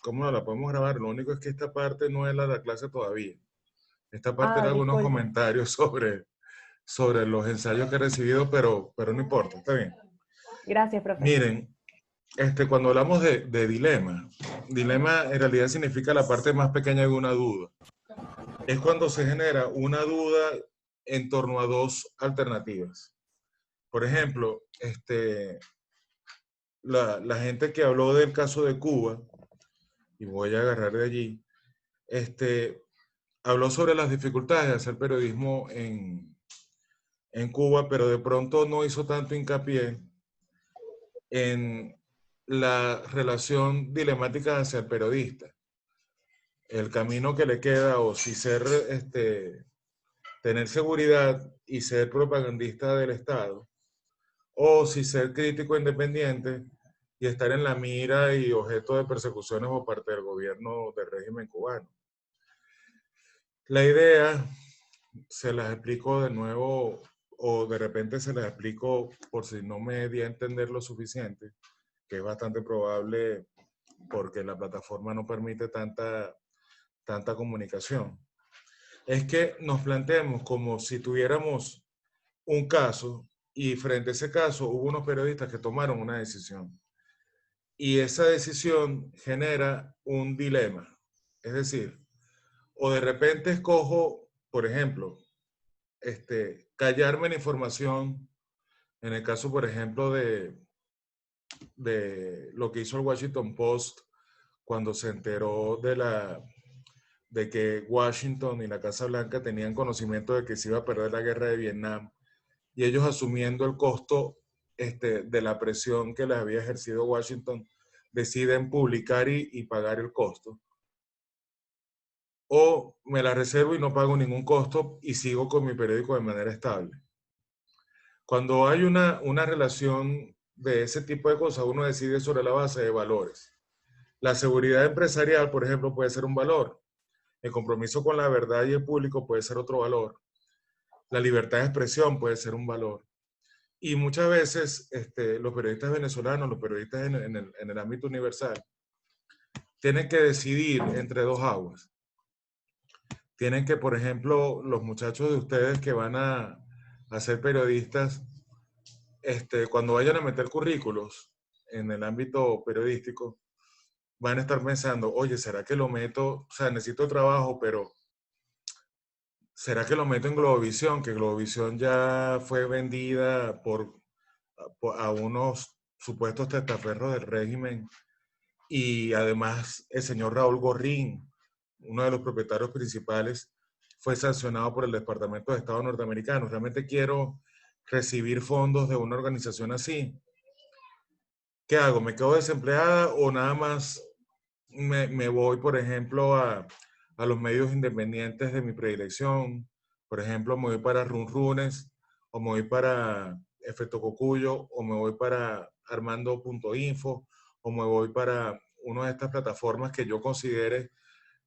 cómo no la podemos grabar. Lo único es que esta parte no es la clase todavía. Esta parte Ah, era algunos disculpe. comentarios sobre los ensayos que he recibido, pero no importa, está bien. Gracias, profe. Miren, cuando hablamos de dilema en realidad significa la parte más pequeña de una duda. Es cuando se genera una duda en torno a dos alternativas. Por ejemplo, la gente que habló del caso de Cuba, y voy a agarrar de allí, habló sobre las dificultades de hacer periodismo en Cuba, pero de pronto no hizo tanto hincapié en la relación dilemática hacia el periodista, el camino que le queda, o si ser, tener seguridad y ser propagandista del Estado, o si ser crítico independiente y estar en la mira y objeto de persecuciones por parte del gobierno del régimen cubano. La idea, se las explico de nuevo, o de repente se las explico por si no me di a entender lo suficiente, que es bastante probable porque la plataforma no permite tanta comunicación. Es que nos planteemos como si tuviéramos un caso y frente a ese caso hubo unos periodistas que tomaron una decisión. Y esa decisión genera un dilema. Es decir, o de repente escojo, por ejemplo, callarme la información, en el caso, por ejemplo, de lo que hizo el Washington Post cuando se enteró de que Washington y la Casa Blanca tenían conocimiento de que se iba a perder la guerra de Vietnam, y ellos asumiendo el costo de la presión que les había ejercido Washington, deciden publicar y pagar el costo. O me la reservo y no pago ningún costo y sigo con mi periódico de manera estable. Cuando hay una relación de ese tipo de cosas, uno decide sobre la base de valores. La seguridad empresarial, por ejemplo, puede ser un valor. El compromiso con la verdad y el público puede ser otro valor. La libertad de expresión puede ser un valor. Y muchas veces los periodistas venezolanos, los periodistas en el ámbito universal, tienen que decidir entre dos aguas. Tienen que, por ejemplo, los muchachos de ustedes que van a ser periodistas, cuando vayan a meter currículos en el ámbito periodístico, van a estar pensando, oye, ¿será que lo meto? O sea, necesito trabajo, pero ¿será que lo meto en Globovisión? Que Globovisión ya fue vendida a unos supuestos testaferros del régimen, y además el señor Raúl Gorrín, uno de los propietarios principales, fue sancionado por el Departamento de Estado norteamericano. ¿Realmente quiero recibir fondos de una organización así? ¿Qué hago? ¿Me quedo desempleada o nada más me voy, por ejemplo, a los medios independientes de mi predilección? Por ejemplo, me voy para Runrunes, o me voy para Efecto Cocuyo, o me voy para Armando.info, o me voy para una de estas plataformas que yo considere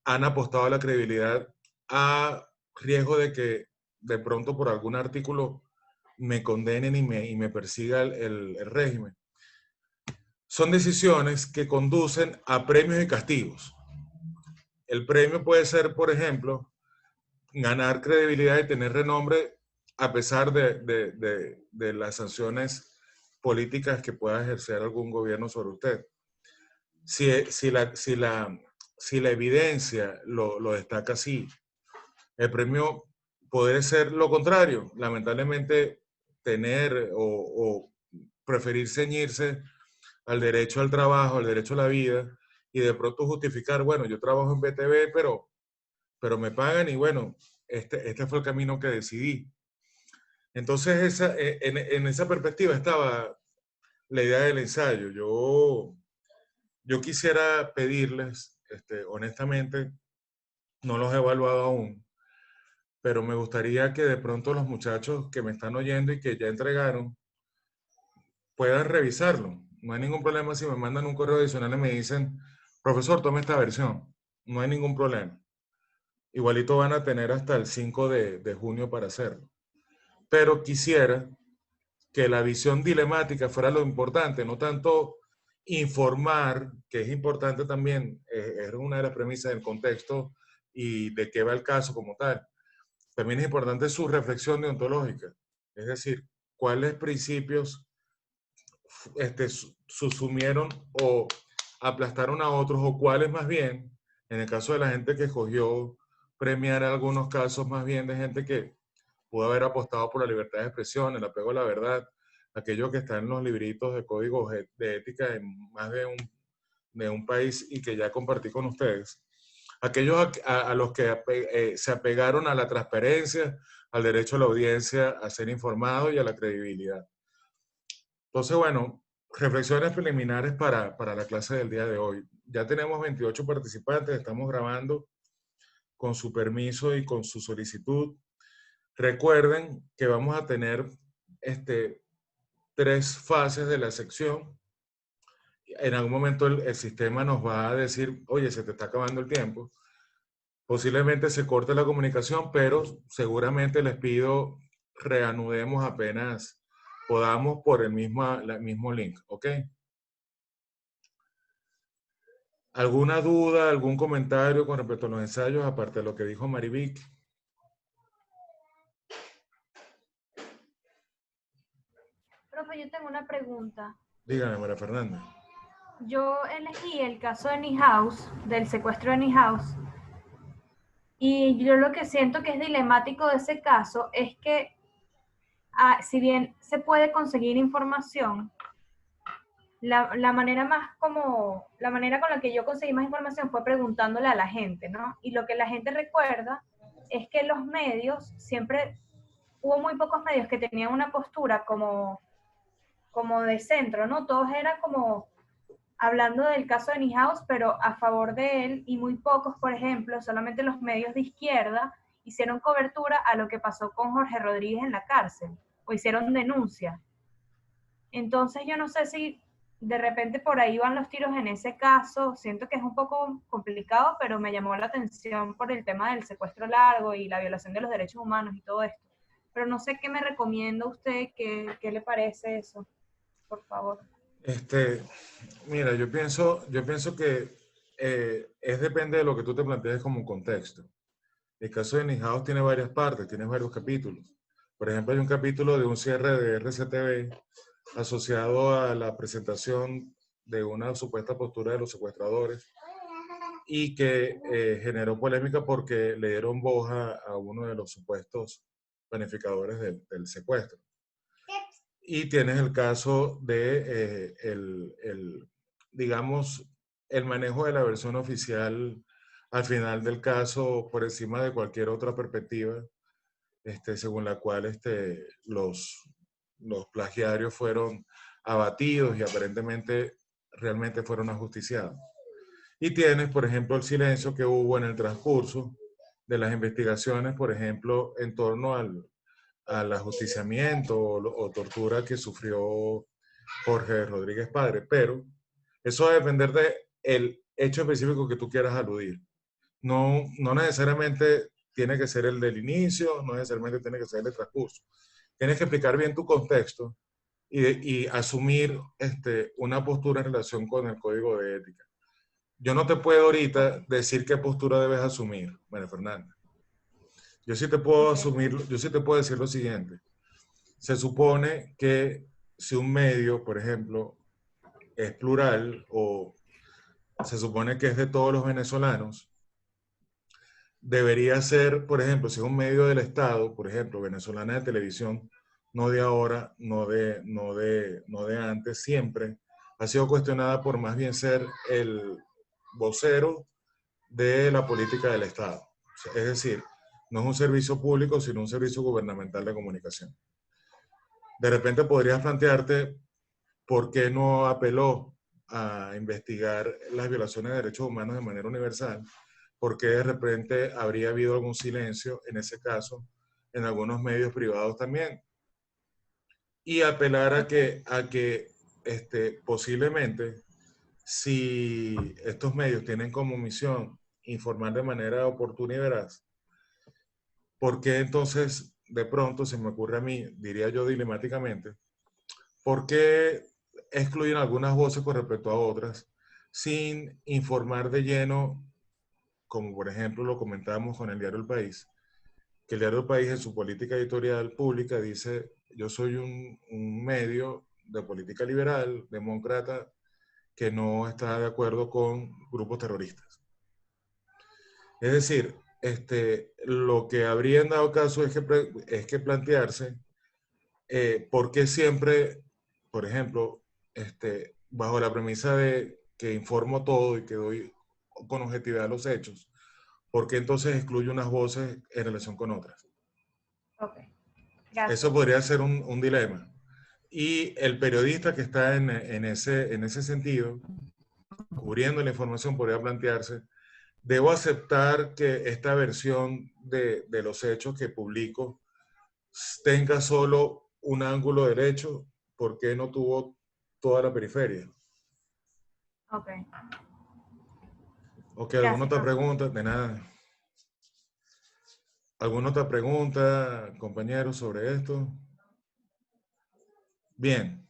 han apostado a la credibilidad, a riesgo de que de pronto por algún artículo me condenen y me persiga el régimen. Son decisiones que conducen a premios y castigos. El premio puede ser, por ejemplo, ganar credibilidad y tener renombre a pesar de las sanciones políticas que pueda ejercer algún gobierno sobre usted. Si la evidencia lo destaca así, el premio puede ser lo contrario, lamentablemente tener o preferir ceñirse al derecho al trabajo, al derecho a la vida, y de pronto justificar, bueno, yo trabajo en BTV, pero me pagan y bueno, este fue el camino que decidí. Entonces, en esa perspectiva estaba la idea del ensayo. Yo quisiera pedirles, honestamente, no los he evaluado aún, pero me gustaría que de pronto los muchachos que me están oyendo y que ya entregaron puedan revisarlo. No hay ningún problema si me mandan un correo adicional y me dicen, profesor, tome esta versión. No hay ningún problema. Igualito van a tener hasta el 5 de junio para hacerlo. Pero quisiera que la visión dilemática fuera lo importante, no tanto informar, que es importante también, es una de las premisas del contexto y de qué va el caso como tal. También es importante su reflexión deontológica, es decir, cuáles principios susumieron o aplastaron a otros, o cuáles más bien, en el caso de la gente que escogió premiar algunos casos más bien de gente que pudo haber apostado por la libertad de expresión, el apego a la verdad, aquello que está en los libritos de códigos de ética en más de un país y que ya compartí con ustedes. Aquellos a los que se apegaron a la transparencia, al derecho a la audiencia, a ser informado y a la credibilidad. Entonces, bueno, reflexiones preliminares para la clase del día de hoy. Ya tenemos 28 participantes, estamos grabando con su permiso y con su solicitud. Recuerden que vamos a tener 3 fases de la sección. En algún momento el sistema nos va a decir, oye, se te está acabando el tiempo. Posiblemente se corte la comunicación, pero seguramente les pido reanudemos apenas podamos por el mismo link, ¿ok? ¿Alguna duda, algún comentario con respecto a los ensayos, aparte de lo que dijo Marivic? Profe, yo tengo una pregunta. Dígame, María Fernanda. Yo elegí el caso de Nihouse, del secuestro de Nihouse, y yo lo que siento que es dilemático de ese caso es que, si bien se puede conseguir información, la manera la manera con la que yo conseguí más información fue preguntándole a la gente, ¿no? Y lo que la gente recuerda es que los medios, siempre hubo muy pocos medios que tenían una postura como de centro, ¿no? Todos eran como hablando del caso de Nihouse, pero a favor de él, y muy pocos, por ejemplo, solamente los medios de izquierda hicieron cobertura a lo que pasó con Jorge Rodríguez en la cárcel, o hicieron denuncia. Entonces yo no sé si de repente por ahí van los tiros en ese caso. Siento que es un poco complicado, pero me llamó la atención por el tema del secuestro largo y la violación de los derechos humanos y todo esto. Pero no sé qué me recomienda usted, qué le parece eso, por favor. Mira, yo pienso que depende de lo que tú te plantees como contexto. El caso de Nijaos tiene varias partes, tiene varios capítulos. Por ejemplo, hay un capítulo de un cierre de RCTV asociado a la presentación de una supuesta postura de los secuestradores y que generó polémica porque le dieron voz a uno de los supuestos planificadores del secuestro. Y tienes el caso de, digamos, el manejo de la versión oficial al final del caso por encima de cualquier otra perspectiva, según la cual los plagiarios fueron abatidos y aparentemente realmente fueron ajusticiados. Y tienes, por ejemplo, el silencio que hubo en el transcurso de las investigaciones, por ejemplo, en torno al ajusticiamiento o tortura que sufrió Jorge Rodríguez Padre, pero eso va a depender del hecho específico que tú quieras aludir. No necesariamente tiene que ser el del inicio, no necesariamente tiene que ser el del transcurso. Tienes que explicar bien tu contexto y asumir una postura en relación con el código de ética. Yo no te puedo ahorita decir qué postura debes asumir, María Fernanda. Yo sí te puedo asumir, yo sí te puedo decir lo siguiente. Se supone que si un medio, por ejemplo, es plural o se supone que es de todos los venezolanos, debería ser, por ejemplo, si es un medio del Estado, por ejemplo, venezolana de televisión, no de ahora, no de antes, siempre ha sido cuestionada por más bien ser el vocero de la política del Estado. O sea, es decir, no es un servicio público, sino un servicio gubernamental de comunicación. De repente podrías plantearte por qué no apeló a investigar las violaciones de derechos humanos de manera universal, por qué de repente habría habido algún silencio en ese caso en algunos medios privados también, y apelar a que posiblemente si estos medios tienen como misión informar de manera oportuna y veraz, ¿por qué entonces de pronto se me ocurre a mí, diría yo dilemáticamente, por qué excluyen algunas voces con respecto a otras, sin informar de lleno, como por ejemplo lo comentamos con el diario El País, que el diario El País en su política editorial pública dice, yo soy un medio de política liberal, demócrata, que no está de acuerdo con grupos terroristas. Es decir, lo que habría en dado caso es que plantearse por qué siempre, por ejemplo, bajo la premisa de que informo todo y que doy con objetividad los hechos, ¿por qué entonces excluyo unas voces en relación con otras? Ok, Eso gracias. podría ser un dilema. Y el periodista que está en ese sentido, cubriendo la información, podría plantearse, ¿debo aceptar que esta versión de los hechos que publico tenga solo un ángulo derecho? ¿Por qué no tuvo toda la periferia? Ok, Ok, ¿alguna gracias, otra profe. pregunta? De nada. ¿Alguna otra pregunta, compañeros, sobre esto? Bien,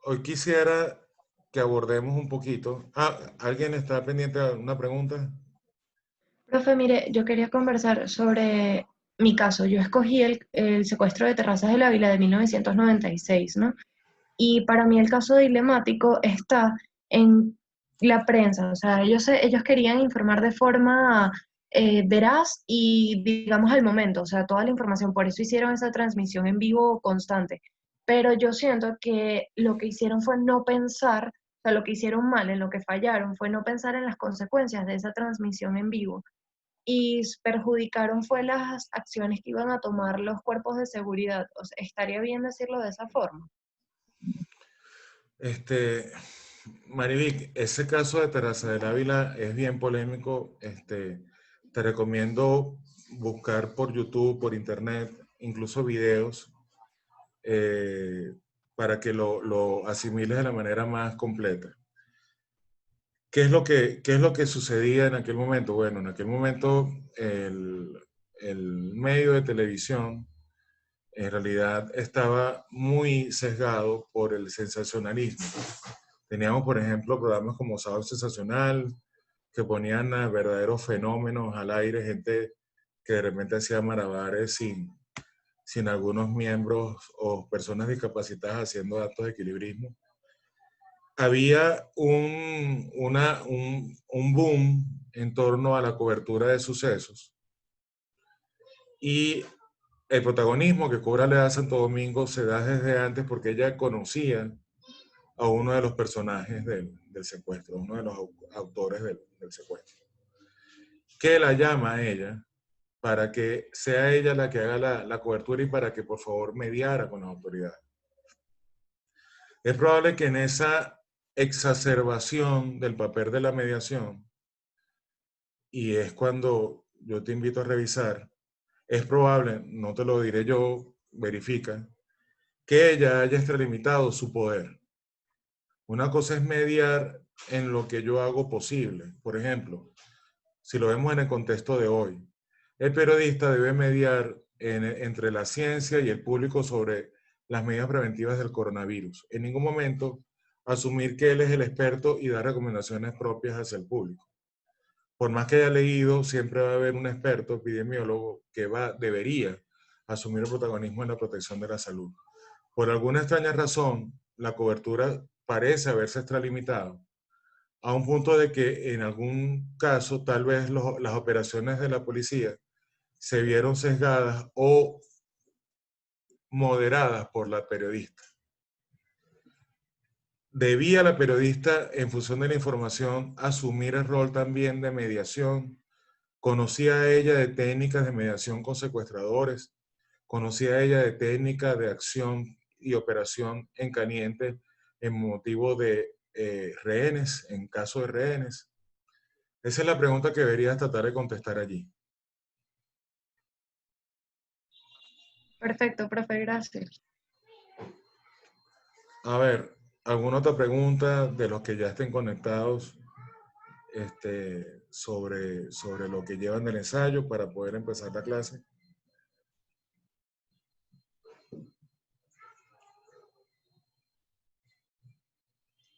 hoy quisiera que abordemos un poquito. Ah, ¿alguien está pendiente de una pregunta? Profe, mire, yo quería conversar sobre mi caso. Yo escogí el secuestro de Terrazas de la Vila de 1996, ¿no? Y para mí el caso dilemático está en la prensa. O sea, ellos querían informar de forma veraz y, digamos, al momento. O sea, toda la información. Por eso hicieron esa transmisión en vivo constante. Pero yo siento que lo que hicieron fue no pensar, o sea, lo que hicieron mal, en lo que fallaron, fue no pensar en las consecuencias de esa transmisión en vivo y perjudicaron fue las acciones que iban a tomar los cuerpos de seguridad. O sea, estaría bien decirlo de esa forma. Este, Marivic, ese caso de Terraza del Ávila es bien polémico. Te recomiendo buscar por YouTube, por internet, incluso videos, eh, para que lo asimiles de la manera más completa. Qué es lo que sucedía en aquel momento? Bueno, en aquel momento el medio de televisión en realidad estaba muy sesgado por el sensacionalismo. Teníamos, por ejemplo, programas como Sábado Sensacional, que ponían a verdaderos fenómenos al aire, gente que de repente hacía malabares sin algunos miembros o personas discapacitadas haciendo actos de equilibrismo. Había un boom en torno a la cobertura de sucesos y el protagonismo que cobra Lea Santo Domingo se da desde antes porque ella conocía a uno de los personajes del secuestro, uno de los autores del secuestro, que la llama a ella para que sea ella la que haga la cobertura y para que por favor mediara con las autoridades. Es probable que en esa exacerbación del papel de la mediación, y es cuando yo te invito a revisar, es probable, no te lo diré yo, verifica, que ella haya extralimitado su poder. Una cosa es mediar en lo que yo hago posible. Por ejemplo, si lo vemos en el contexto de hoy, el periodista debe mediar entre la ciencia y el público sobre las medidas preventivas del coronavirus. En ningún momento asumir que él es el experto y dar recomendaciones propias hacia el público. Por más que haya leído, siempre va a haber un experto epidemiólogo que debería asumir el protagonismo en la protección de la salud. Por alguna extraña razón, la cobertura parece haberse extralimitado a un punto de que en algún caso tal vez las operaciones de la policía se vieron sesgadas o moderadas por la periodista. Debía la periodista, en función de la información, asumir el rol también de mediación. Conocía ella de técnicas de mediación con secuestradores, conocía ella de técnicas de acción y operación en caliente en motivo de rehenes, en caso de rehenes. Esa es la pregunta que deberías tratar de contestar allí. Perfecto, profe, gracias. A ver, ¿alguna otra pregunta de los que ya estén conectados sobre lo que llevan del ensayo para poder empezar la clase?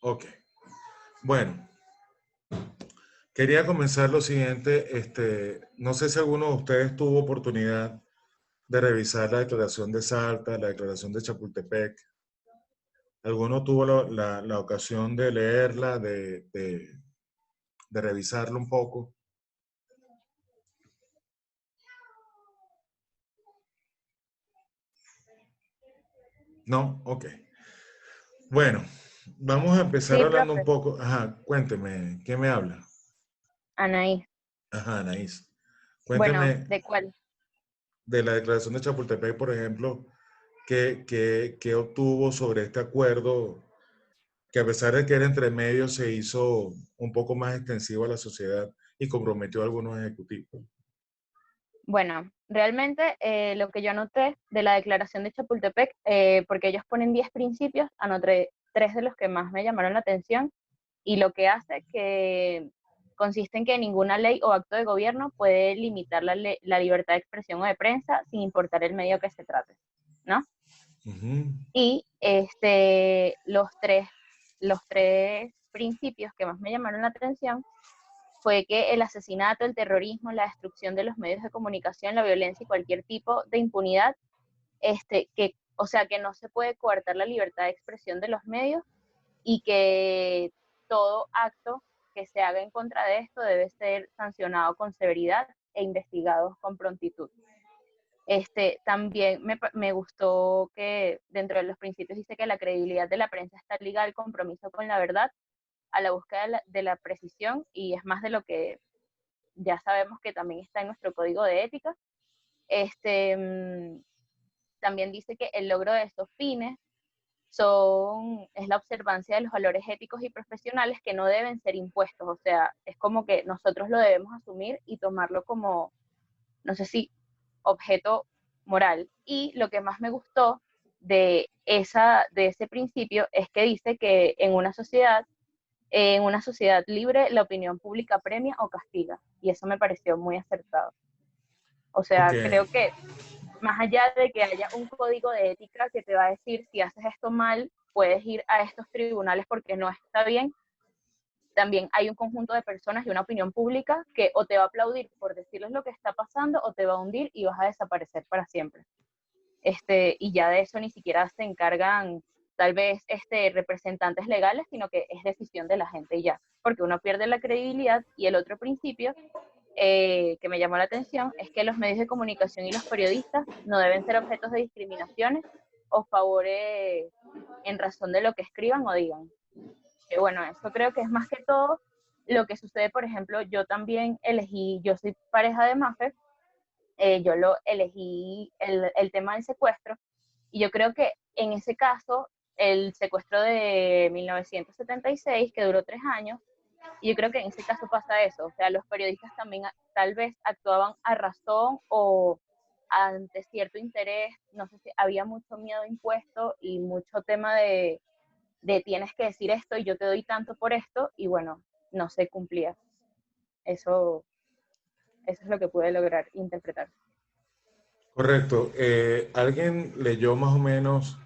Ok. Bueno, quería comenzar lo siguiente. No sé si alguno de ustedes tuvo oportunidad de revisar la declaración de Salta, la declaración de Chapultepec. ¿Alguno tuvo la ocasión de leerla, de revisarla un poco? ¿No? Ok. Bueno, vamos a empezar Sí, hablando un profe, poco. Ajá, cuénteme, ¿qué me habla? Anaí. Ajá, Anaís. Bueno, Cuénteme ¿de cuál? de la declaración de Chapultepec, por ejemplo, ¿qué obtuvo sobre este acuerdo que a pesar de que era entre medios se hizo un poco más extensivo a la sociedad y comprometió a algunos ejecutivos? Bueno, realmente lo que yo anoté de la declaración de Chapultepec, porque ellos ponen 10 principios, anoté 3 de los que más me llamaron la atención, y lo que hace que consiste en que ninguna ley o acto de gobierno puede limitar la libertad de expresión o de prensa sin importar el medio que se trate, ¿no? Ujú. Y los tres principios que más me llamaron la atención fue que el asesinato, el terrorismo, la destrucción de los medios de comunicación, la violencia y cualquier tipo de impunidad, o sea, que no se puede coartar la libertad de expresión de los medios y que todo acto que se haga en contra de esto debe ser sancionado con severidad e investigado con prontitud. También me gustó que dentro de los principios dice que la credibilidad de la prensa está ligada al compromiso con la verdad, a la búsqueda de la precisión, y es más de lo que ya sabemos que también está en nuestro código de ética. También dice que el logro de estos fines es la observancia de los valores éticos y profesionales que no deben ser impuestos, o sea, es como que nosotros lo debemos asumir y tomarlo como, no sé si, objeto moral. Y lo que más me gustó de ese principio es que dice que en una sociedad libre, la opinión pública premia o castiga, y eso me pareció muy acertado. O Ok, sea, creo que más allá de que haya un código de ética que te va a decir si haces esto mal, puedes ir a estos tribunales porque no está bien, también hay un conjunto de personas y una opinión pública que o te va a aplaudir por decirles lo que está pasando o te va a hundir y vas a desaparecer para siempre. Y ya de eso ni siquiera se encargan tal vez representantes legales, sino que es decisión de la gente ya, porque uno pierde la credibilidad. Y el otro principio que me llamó la atención es que los medios de comunicación y los periodistas no deben ser objetos de discriminaciones o favores en razón de lo que escriban o digan. Que bueno, eso creo que es más que todo lo que sucede. Por ejemplo, yo también yo soy pareja de Mafer, yo lo elegí el tema del secuestro, y yo creo que en ese caso, el secuestro de 1976, que duró 3 años, y yo creo que en ese caso pasa eso, o sea, los periodistas también tal vez actuaban a razón o ante cierto interés, no sé si había mucho miedo impuesto y mucho tema de tienes que decir esto y yo te doy tanto por esto, y bueno, no se cumplía. Eso es lo que pude lograr interpretar. correcto. ¿Alguien leyó más o menos,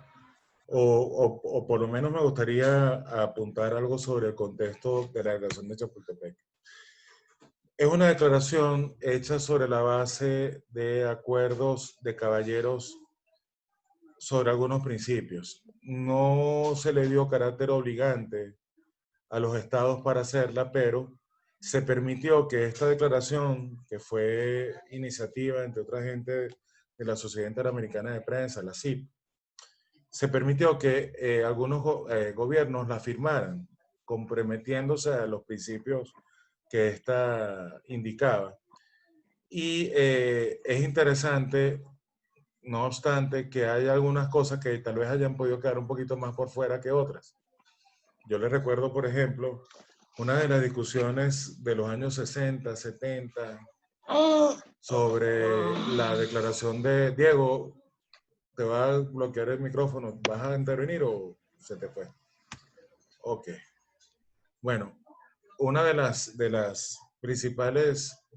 o por lo menos me gustaría apuntar algo sobre el contexto de la declaración de Chapultepec? Es una declaración hecha sobre la base de acuerdos de caballeros sobre algunos principios. No se le dio carácter obligante a los estados para hacerla, pero se permitió que esta declaración, que fue iniciativa, entre otra gente, de la Sociedad Interamericana de Prensa, la CIP, se permitió que algunos gobiernos la firmaran, comprometiéndose a los principios que ésta indicaba. Y es interesante, no obstante, que hay algunas cosas que tal vez hayan podido quedar un poquito más por fuera que otras. Yo les recuerdo, por ejemplo, una de las discusiones de los años 60, 70, sobre la declaración de Diego. ¿Te va a bloquear el micrófono? ¿Vas a intervenir o se te fue? Ok. Bueno, una de las principales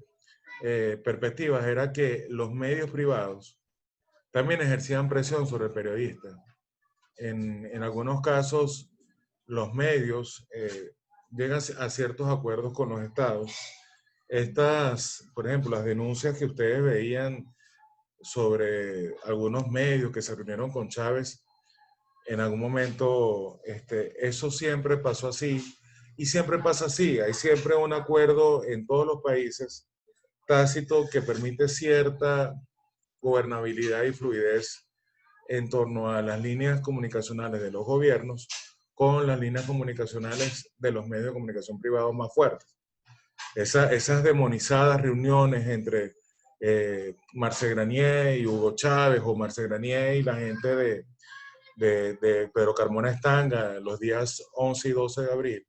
perspectivas era que los medios privados también ejercían presión sobre el periodista. En algunos casos los medios llegan a ciertos acuerdos con los estados, por ejemplo, las denuncias que ustedes veían sobre algunos medios que se reunieron con Chávez, en algún momento, eso siempre pasó así y siempre pasa así. Hay siempre un acuerdo en todos los países tácito que permite cierta gobernabilidad y fluidez en torno a las líneas comunicacionales de los gobiernos con las líneas comunicacionales de los medios de comunicación privados más fuertes. Esas demonizadas reuniones entre Marcel Granier y Hugo Chávez, o Marcel Granier y la gente de Pedro Carmona Estanga los días 11 y 12 de abril,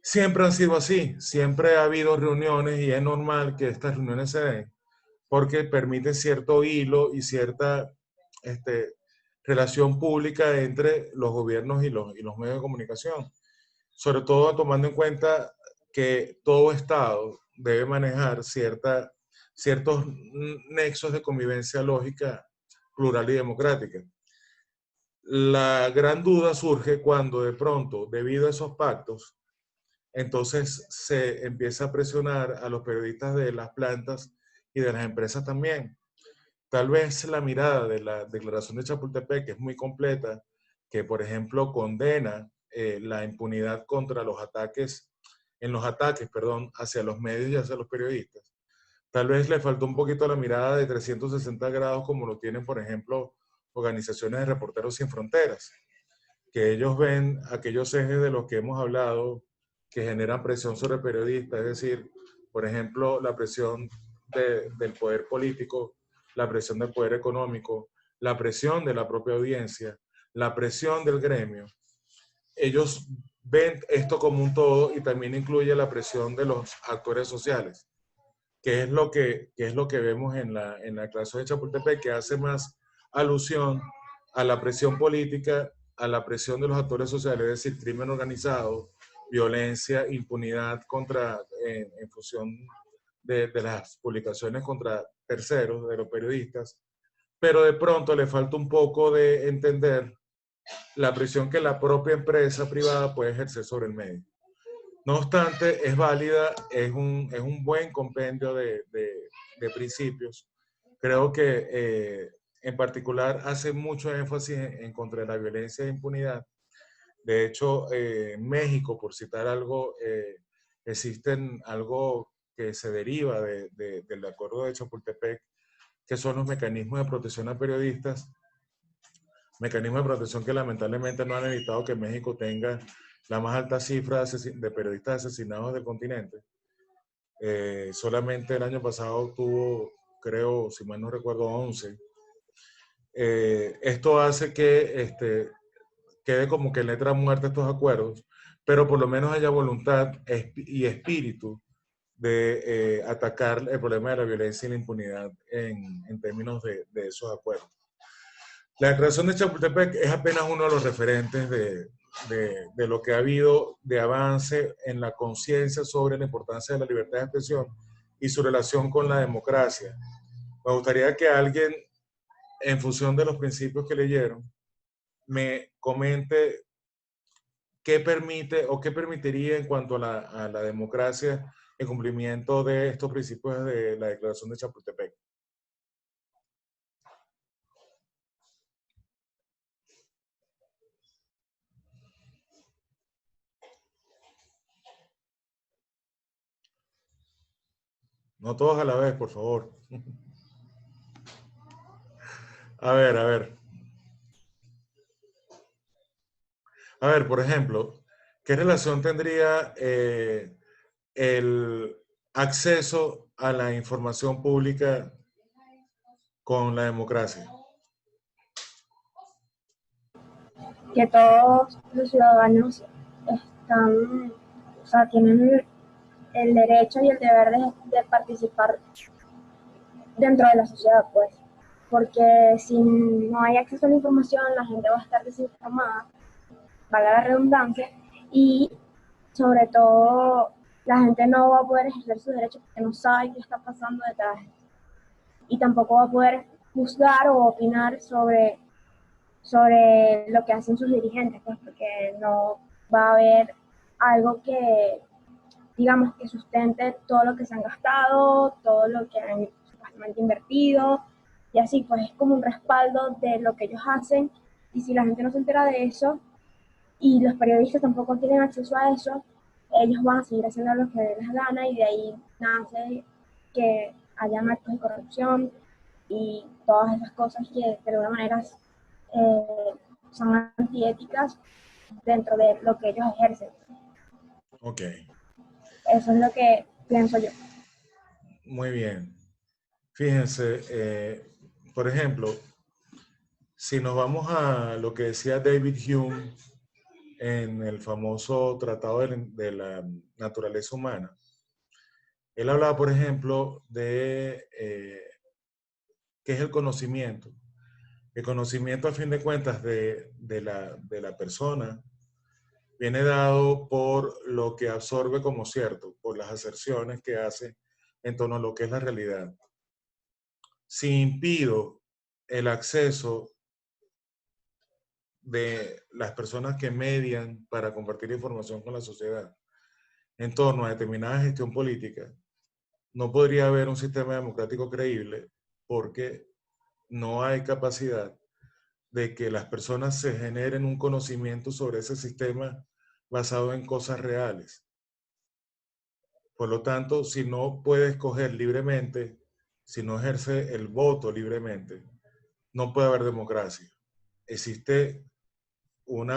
siempre han sido así. Siempre ha habido reuniones y es normal que estas reuniones se den porque permiten cierto hilo y cierta relación pública entre los gobiernos y los medios de comunicación. Sobre todo tomando en cuenta que todo Estado debe manejar ciertos nexos de convivencia lógica, plural y democrática. La gran duda surge cuando de pronto, debido a esos pactos, entonces se empieza a presionar a los periodistas de las plantas y de las empresas también. Tal vez la mirada de la declaración de Chapultepec, que es muy completa, que por ejemplo condena la impunidad contra los ataques, hacia los medios y hacia los periodistas. Tal vez le faltó un poquito la mirada de 360 grados como lo tienen, por ejemplo, organizaciones de Reporteros Sin Fronteras, que ellos ven aquellos ejes de los que hemos hablado que generan presión sobre periodistas, es decir, por ejemplo, la presión del poder político, la presión del poder económico, la presión de la propia audiencia, la presión del gremio. Ellos ven esto como un todo y también incluye la presión de los actores sociales, que es lo que vemos en la declaración de Chapultepec, que hace más alusión a la presión política, a la presión de los actores sociales, es decir, crimen organizado, violencia, impunidad en función de las publicaciones contra terceros, de los periodistas, pero de pronto le falta un poco de entender la presión que la propia empresa privada puede ejercer sobre el medio. No obstante, es válida, es un buen compendio de principios. Creo que en particular hace mucho énfasis en contra de la violencia e impunidad. De hecho, en México, por citar algo, existen algo que se deriva del acuerdo de Chapultepec, que son los mecanismos de protección a periodistas, mecanismos de protección que lamentablemente no han evitado que México tenga la más alta cifra de periodistas asesinados del continente. Solamente el año pasado tuvo, creo, si mal no recuerdo, 11. Esto hace que quede como que en letra muerta estos acuerdos, pero por lo menos haya voluntad y espíritu de atacar el problema de la violencia y la impunidad en términos de esos acuerdos. La declaración de Chapultepec es apenas uno de los referentes de lo que ha habido de avance en la conciencia sobre la importancia de la libertad de expresión y su relación con la democracia. Me gustaría que alguien, en función de los principios que leyeron, me comente qué permite o qué permitiría en cuanto a la democracia el cumplimiento de estos principios de la declaración de Chapultepec. No todos a la vez, por favor. A ver, a ver. A ver, por ejemplo, ¿qué relación tendría el acceso a la información pública con la democracia? Que todos los ciudadanos están, o sea, tienen el derecho y el deber de participar dentro de la sociedad, pues. Porque si no hay acceso a la información, la gente va a estar desinformada, valga la redundancia, y sobre todo la gente no va a poder ejercer sus derechos porque no sabe qué está pasando detrás. Y tampoco va a poder juzgar o opinar sobre sobre lo que hacen sus dirigentes, pues porque no va a haber algo que, digamos, que sustente todo lo que se han gastado, todo lo que han supuestamente invertido, y así, pues es como un respaldo de lo que ellos hacen, y si la gente no se entera de eso, y los periodistas tampoco tienen acceso a eso, ellos van a seguir haciendo lo que les da gana, y de ahí nace que haya actos de corrupción y todas esas cosas que de alguna manera son antiéticas dentro de lo que ellos ejercen. Ok, Eso es lo que pienso yo. muy bien. Fíjense, por ejemplo, si nos vamos a lo que decía David Hume en el famoso Tratado de la Naturaleza Humana, él hablaba, por ejemplo, de qué es el conocimiento. El conocimiento, a fin de cuentas, de la persona viene dado por lo que absorbe como cierto, por las aserciones que hace en torno a lo que es la realidad. Si impido el acceso de las personas que median para compartir información con la sociedad en torno a determinada gestión política, no podría haber un sistema democrático creíble porque no hay capacidad de que las personas se generen un conocimiento sobre ese sistema basado en cosas reales. Por lo tanto, si no puede escoger libremente, si no ejerce el voto libremente, no puede haber democracia. Existe un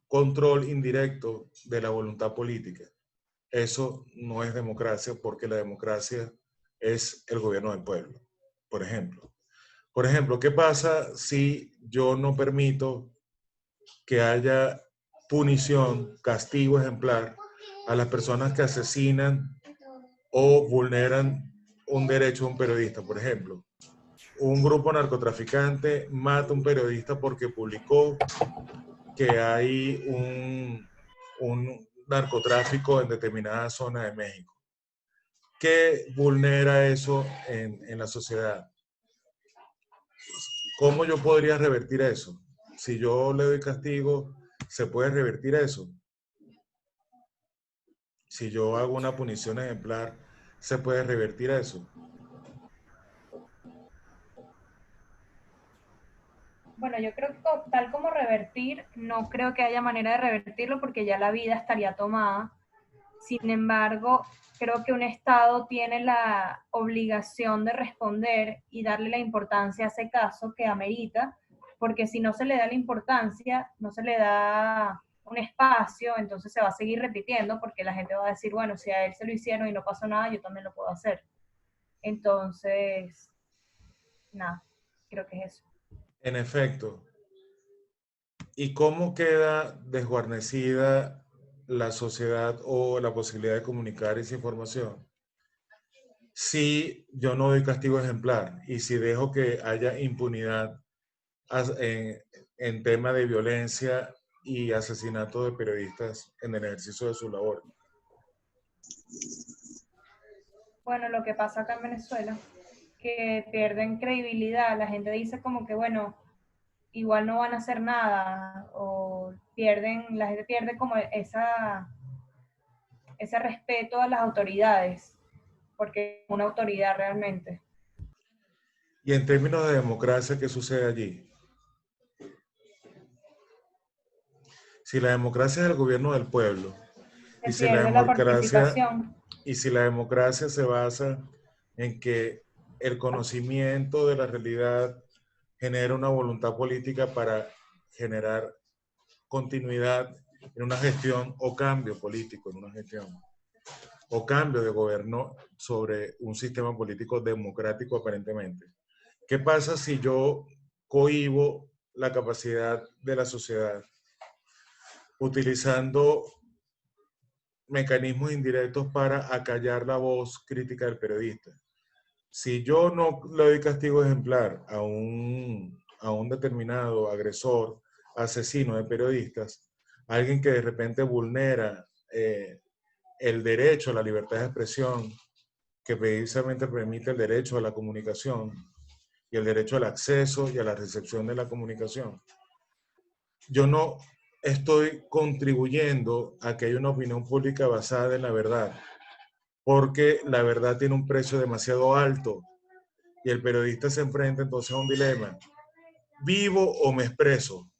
control indirecto de la voluntad política. Eso no es democracia porque la democracia es el gobierno del pueblo, por ejemplo. Por ejemplo, ¿qué pasa si yo no permito que haya punición, castigo ejemplar a las personas que asesinan o vulneran un derecho de un periodista? Por ejemplo, un grupo narcotraficante mata a un periodista porque publicó que hay un narcotráfico en determinada zona de México. ¿Qué vulnera eso en la sociedad? ¿Cómo yo podría revertir eso? Si yo le doy castigo, ¿se puede revertir eso? Si yo hago una punición ejemplar, ¿se puede revertir eso? Bueno, yo creo que tal como revertir, no creo que haya manera de revertirlo porque ya la vida estaría tomada. Sin embargo, creo que un Estado tiene la obligación de responder y darle la importancia a ese caso que amerita, porque si no se le da la importancia, no se le da un espacio, entonces se va a seguir repitiendo porque la gente va a decir, bueno, si a él se lo hicieron y no pasó nada, yo también lo puedo hacer. Entonces, nada, creo que es eso. En efecto. ¿Y cómo queda desguarnecida la sociedad o la posibilidad de comunicar esa información? Si yo no doy castigo ejemplar y si dejo que haya impunidad en tema de violencia y asesinato de periodistas en el ejercicio de su labor. Bueno, lo que pasa acá en Venezuela, que pierden credibilidad, la gente dice como que, bueno, igual no van a hacer nada, o la gente pierde como ese respeto a las autoridades, porque es una autoridad realmente. Y en términos de democracia, ¿qué sucede allí? Si la democracia es el gobierno del pueblo, Se pierde la participación. y si la democracia se basa en que el conocimiento de la realidad genera una voluntad política para generar continuidad en una gestión o cambio político en una gestión o cambio de gobierno sobre un sistema político democrático aparentemente. ¿Qué pasa si yo cohíbo la capacidad de la sociedad utilizando mecanismos indirectos para acallar la voz crítica del periodista? Si yo no le doy castigo ejemplar a un determinado agresor, asesino de periodistas, alguien que de repente vulnera el derecho a la libertad de expresión, que precisamente permite el derecho a la comunicación, y el derecho al acceso y a la recepción de la comunicación. Yo no estoy contribuyendo a que haya una opinión pública basada en la verdad, porque la verdad tiene un precio demasiado alto y el periodista se enfrenta entonces a un dilema: ¿vivo o me expreso?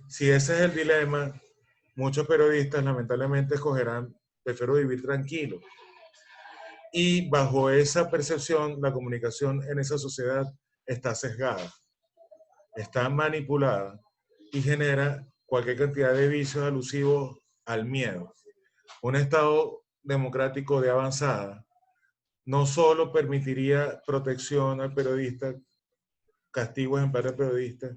Si ese es el dilema, muchos periodistas lamentablemente escogerán: prefiero vivir tranquilo. Y bajo esa percepción, la comunicación en esa sociedad está sesgada, está manipulada y genera cualquier cantidad de vicios alusivos al miedo. Un Estado democrático de avanzada no solo permitiría protección al periodista, castigos en para el periodista,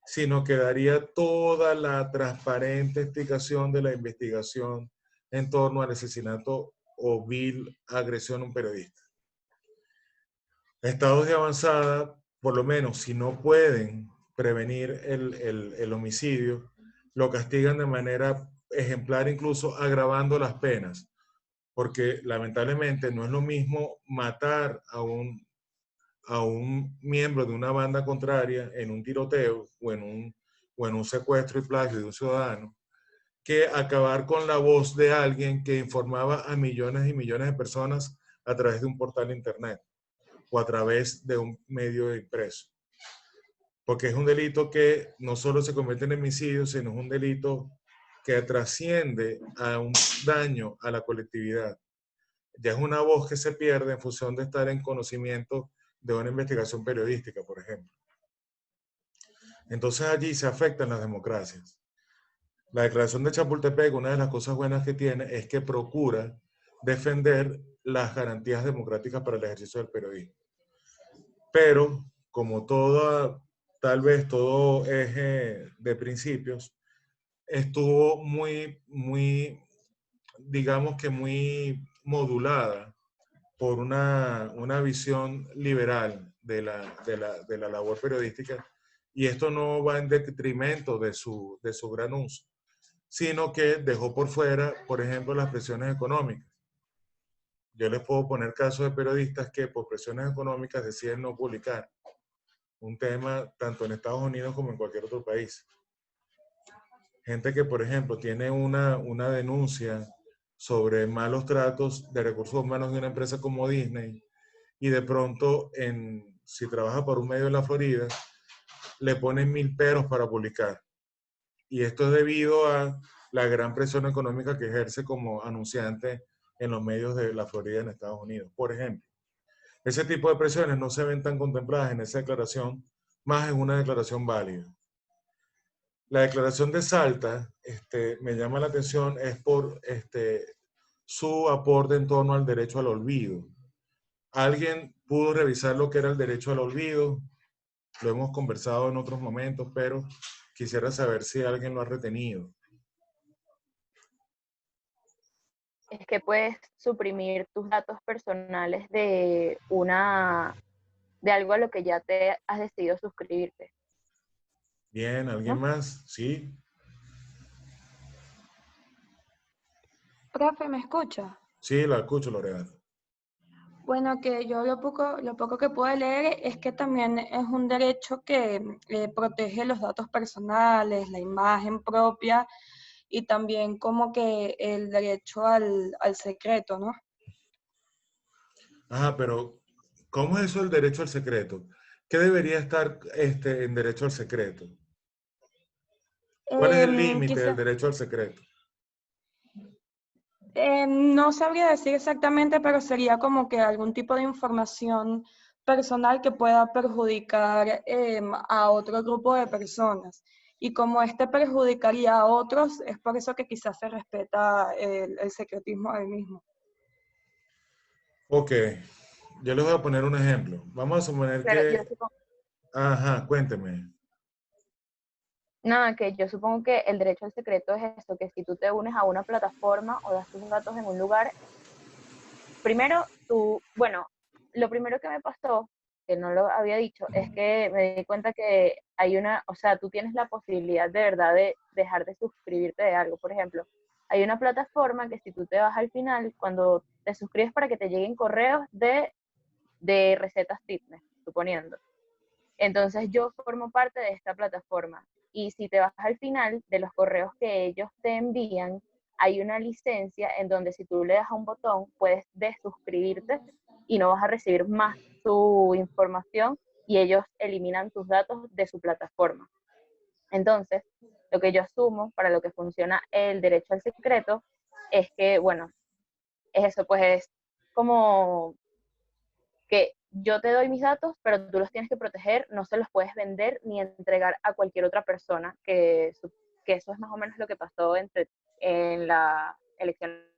sino que daría toda la transparente explicación de la investigación en torno al asesinato o vil agresión a un periodista. Estados de avanzada, por lo menos si no pueden prevenir el homicidio, lo castigan de manera ejemplar, incluso agravando las penas, porque lamentablemente no es lo mismo matar a un miembro de una banda contraria en un tiroteo o en un secuestro y plagio de un ciudadano, que acabar con la voz de alguien que informaba a millones y millones de personas a través de un portal de internet o a través de un medio impreso. Porque es un delito que no solo se convierte en homicidio, sino es un delito que trasciende a un daño a la colectividad. Ya es una voz que se pierde en función de estar en conocimiento de una investigación periodística, por ejemplo. Entonces allí se afectan las democracias. La Declaración de Chapultepec, una de las cosas buenas que tiene es que procura defender las garantías democráticas para el ejercicio del periodismo. Pero, como tal vez todo eje de principios, estuvo digamos que muy modulada por una visión liberal de la labor periodística, y esto no va en detrimento de su gran uso, sino que dejó por fuera, por ejemplo, las presiones económicas. Yo les puedo poner casos de periodistas que por presiones económicas deciden no publicar un tema tanto en Estados Unidos como en cualquier otro país. Gente que, por ejemplo, tiene una denuncia sobre malos tratos de recursos humanos de una empresa como Disney, y de pronto, si trabaja por un medio de la Florida, le ponen 1000 peros para publicar. Y esto es debido a la gran presión económica que ejerce como anunciante en los medios de la Florida en Estados Unidos, por ejemplo. Ese tipo de presiones no se ven tan contempladas en esa declaración, más en una declaración válida. La declaración de Salta me llama la atención, es por su aporte en torno al derecho al olvido. ¿Alguien pudo revisar lo que era el derecho al olvido? Lo hemos conversado en otros momentos, pero quisiera saber si alguien lo ha retenido. Es que puedes suprimir tus datos personales de algo a lo que ya te has decidido suscribirte. Bien, ¿alguien ¿No? más? Sí. Profe, ¿me escucha? Sí, la escucho, Loredana. Bueno, que yo lo poco que puedo leer es que también es un derecho que protege los datos personales, la imagen propia y también como que el derecho al secreto, ¿no? Ajá, pero ¿cómo es eso el derecho al secreto? ¿Qué debería estar en derecho al secreto? ¿Cuál es el límite del Quizás, derecho al secreto? no sabría decir exactamente, pero sería como que algún tipo de información personal que pueda perjudicar a otro grupo de personas. Y como este perjudicaría a otros, es por eso que quizás se respeta el secretismo del mismo. Ok, yo les voy a poner un ejemplo. Vamos a suponer Pero yo que... supongo, Ajá, cuénteme. nada, que yo supongo que el derecho al secreto es eso, que si tú te unes a una plataforma o das tus datos en un lugar, primero bueno, lo primero que me pasó, que no lo había dicho, es que me di cuenta que o sea, tú tienes la posibilidad de verdad de dejar de suscribirte de algo. Por ejemplo, hay una plataforma que si tú te vas al final, cuando te suscribes para que te lleguen correos de recetas fitness, suponiendo. Entonces yo formo parte de esta plataforma y si te vas al final de los correos que ellos te envían, hay una licencia en donde si tú le das a un botón puedes desuscribirte y no vas a recibir más tu información y ellos eliminan tus datos de su plataforma. Entonces, lo que yo asumo para lo que funciona el derecho al secreto es que, bueno, es eso, pues es como que yo te doy mis datos, pero tú los tienes que proteger, no se los puedes vender ni entregar a cualquier otra persona, que eso es más o menos lo que pasó en la elección